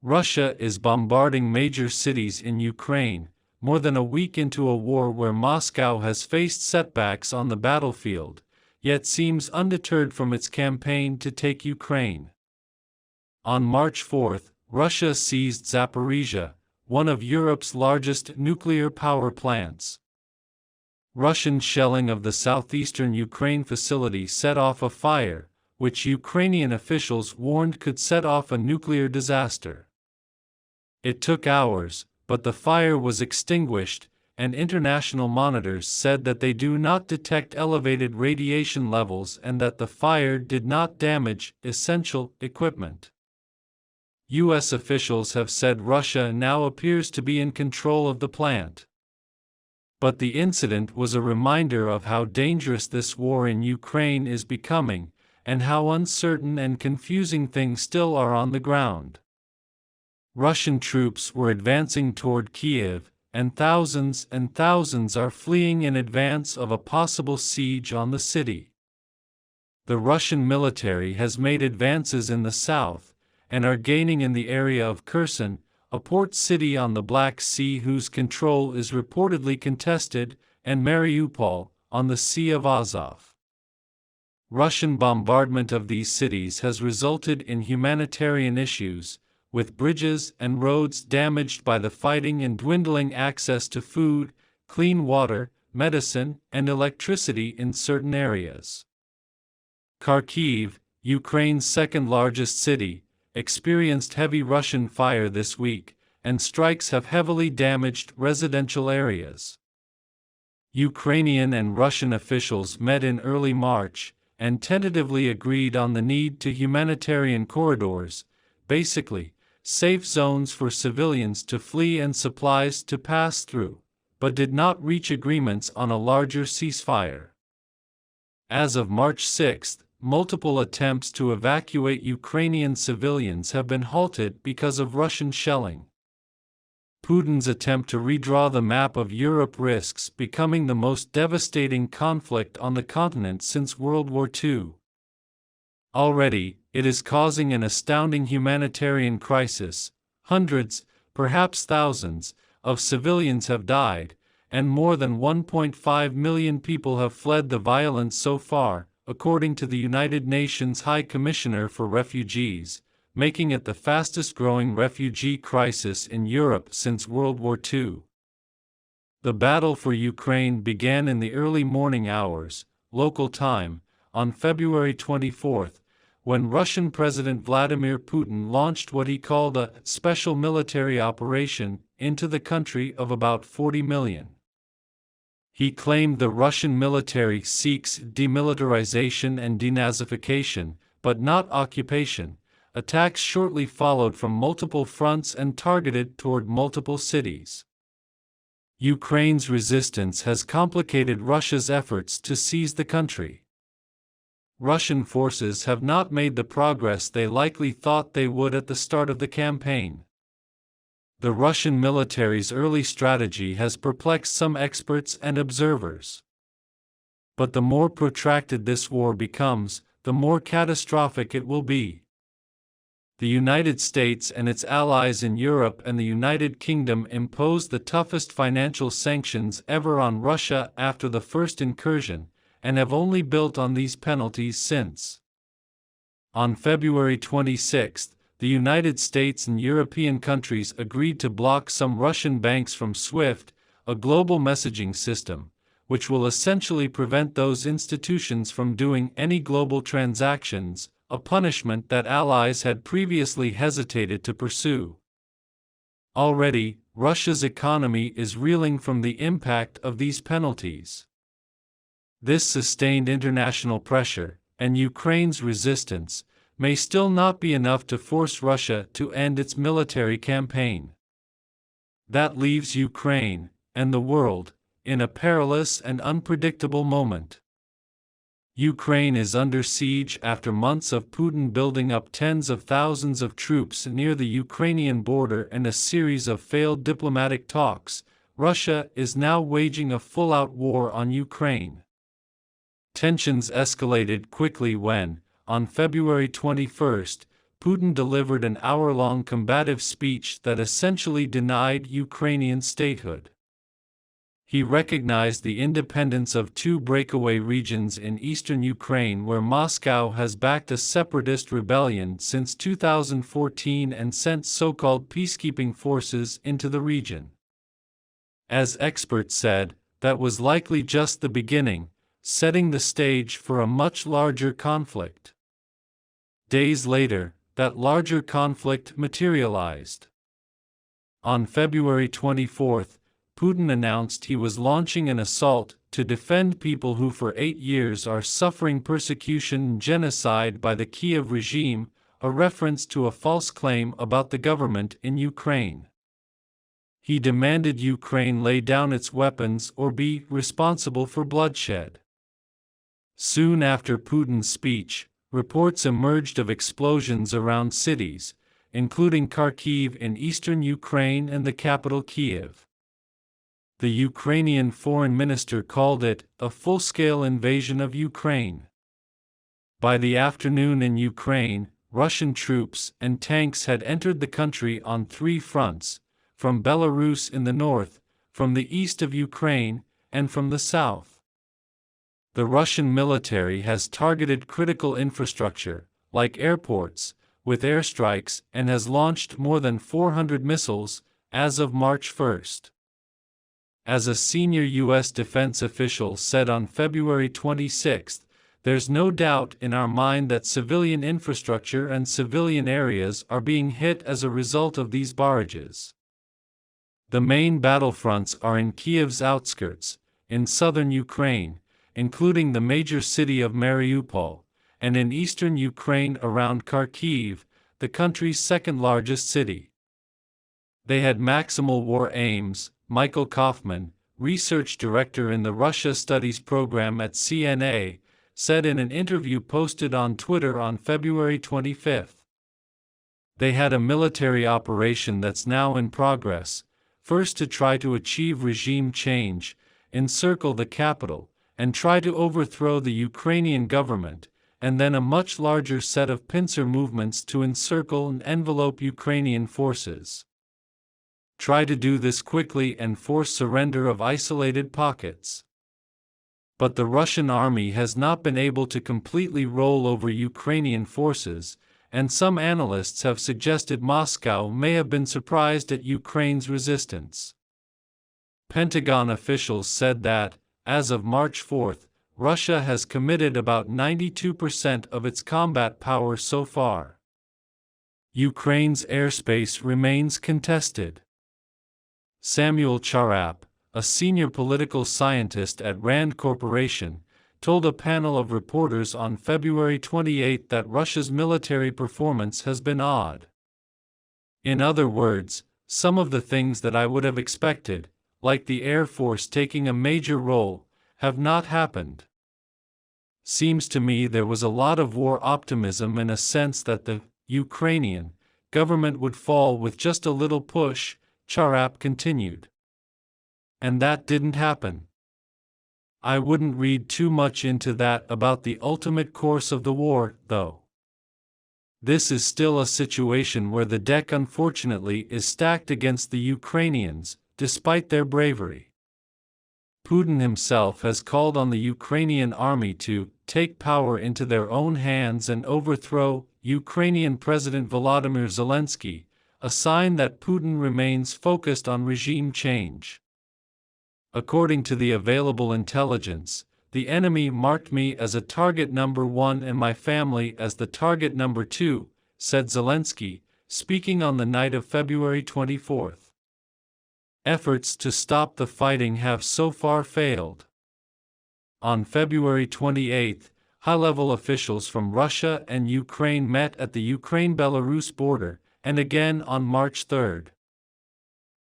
Russia is bombarding major cities in Ukraine, more than a week into a war where Moscow has faced setbacks on the battlefield, yet seems undeterred from its campaign to take Ukraine. On March 4, Russia seized Zaporizhzhia, one of Europe's largest nuclear power plants. Russian shelling of the southeastern Ukraine facility set off a fire, which Ukrainian officials warned could set off a nuclear disaster. It took hours, but the fire was extinguished, and international monitors said that they do not detect elevated radiation levels and that the fire did not damage essential equipment. U.S. officials have said Russia now appears to be in control of the plant. But the incident was a reminder of how dangerous this war in Ukraine is becoming, and how uncertain and confusing things still are on the ground. Russian troops were advancing toward Kiev, and thousands are fleeing in advance of a possible siege on the city. The Russian military has made advances in the south, and are gaining in the area of Kherson, a port city on the Black Sea whose control is reportedly contested, and Mariupol, on the Sea of Azov. Russian bombardment of these cities has resulted in humanitarian issues, with bridges and roads damaged by the fighting and dwindling access to food, clean water, medicine, and electricity in certain areas. Kharkiv, Ukraine's second-largest city, experienced heavy Russian fire this week, and strikes have heavily damaged residential areas. Ukrainian and Russian officials met in early March, and tentatively agreed on the need to humanitarian corridors, basically, safe zones for civilians to flee and supplies to pass through, but did not reach agreements on a larger ceasefire. As of March 6, multiple attempts to evacuate Ukrainian civilians have been halted because of Russian shelling. Putin's attempt to redraw the map of Europe risks becoming the most devastating conflict on the continent since World War II. Already, it is causing an astounding humanitarian crisis. Hundreds, perhaps thousands, of civilians have died, and more than 1.5 million people have fled the violence so far, according to the United Nations High Commissioner for Refugees, making it the fastest-growing refugee crisis in Europe since World War II. The battle for Ukraine began in the early morning hours, local time, on February 24, when Russian President Vladimir Putin launched what he called a special military operation into the country of about 40 million. He claimed the Russian military seeks demilitarization and denazification, but not occupation. Attacks shortly followed from multiple fronts and targeted toward multiple cities. Ukraine's resistance has complicated Russia's efforts to seize the country. Russian forces have not made the progress they likely thought they would at the start of the campaign. The Russian military's early strategy has perplexed some experts and observers. But the more protracted this war becomes, the more catastrophic it will be. The United States and its allies in Europe and the United Kingdom imposed the toughest financial sanctions ever on Russia after the first incursion, and have only built on these penalties since. On February 26, the United States and European countries agreed to block some Russian banks from SWIFT, a global messaging system, which will essentially prevent those institutions from doing any global transactions, a punishment that allies had previously hesitated to pursue. Already, Russia's economy is reeling from the impact of these penalties. This sustained international pressure, and Ukraine's resistance, may still not be enough to force Russia to end its military campaign. That leaves Ukraine, and the world, in a perilous and unpredictable moment. Ukraine is under siege after months of Putin building up tens of thousands of troops near the Ukrainian border and a series of failed diplomatic talks. Russia is now waging a full-out war on Ukraine. Tensions escalated quickly when, on February 21, Putin delivered an hour-long combative speech that essentially denied Ukrainian statehood. He recognized the independence of two breakaway regions in eastern Ukraine where Moscow has backed a separatist rebellion since 2014 and sent so-called peacekeeping forces into the region. As experts said, that was likely just the beginning, setting the stage for a much larger conflict. Days later, that larger conflict materialized. On February 24, Putin announced he was launching an assault to defend people who for 8 years are suffering persecution and genocide by the Kiev regime, a reference to a false claim about the government in Ukraine. He demanded Ukraine lay down its weapons or be responsible for bloodshed. Soon after Putin's speech, reports emerged of explosions around cities, including Kharkiv in eastern Ukraine and the capital Kiev. The Ukrainian foreign minister called it a full-scale invasion of Ukraine. By the afternoon in Ukraine, Russian troops and tanks had entered the country on 3 fronts, from Belarus in the north, from the east of Ukraine, and from the south. The Russian military has targeted critical infrastructure, like airports, with airstrikes and has launched more than 400 missiles as of March 1. As a senior U.S. defense official said on February 26, "There's no doubt in our mind that civilian infrastructure and civilian areas are being hit as a result of these barrages." The main battlefronts are in Kiev's outskirts, in southern Ukraine, including the major city of Mariupol, and in eastern Ukraine around Kharkiv, the country's second-largest city. They had maximal war aims, Michael Kaufman, research director in the Russia Studies program at CNA, said in an interview posted on Twitter on February 25. They had a military operation that's now in progress, first to try to achieve regime change, encircle the capital, and try to overthrow the Ukrainian government, and then a much larger set of pincer movements to encircle and envelope Ukrainian forces. Try to do this quickly and force surrender of isolated pockets. But the Russian army has not been able to completely roll over Ukrainian forces, and some analysts have suggested Moscow may have been surprised at Ukraine's resistance. Pentagon officials said that, as of March 4, Russia has committed about 92% of its combat power so far. Ukraine's airspace remains contested. Samuel Charap, a senior political scientist at Rand Corporation, told a panel of reporters on February 28 that Russia's military performance has been odd. In other words, some of the things that I would have expected, like the Air Force taking a major role, have not happened. Seems to me there was a lot of war optimism in a sense that the Ukrainian government would fall with just a little push, Charap continued. And that didn't happen. I wouldn't read too much into that about the ultimate course of the war, though. This is still a situation where the deck unfortunately is stacked against the Ukrainians, despite their bravery. Putin himself has called on the Ukrainian army to take power into their own hands and overthrow Ukrainian President Vladimir Zelensky, a sign that Putin remains focused on regime change. According to the available intelligence, the enemy marked me as a target number 1 and my family as the target number 2, said Zelensky, speaking on the night of February 24. Efforts to stop the fighting have so far failed. On February 28, high-level officials from Russia and Ukraine met at the Ukraine-Belarus border, and again on March 3.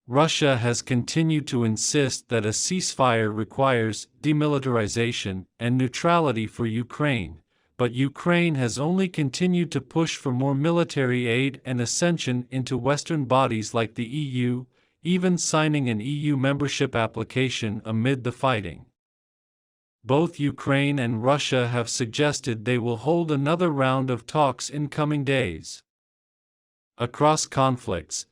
Russia has continued to insist that a ceasefire requires demilitarization and neutrality for Ukraine, but Ukraine has only continued to push for more military aid and ascension into Western bodies like the EU, even signing an EU membership application amid the fighting. Both Ukraine and Russia have suggested they will hold another round of talks in coming days. across conflicts,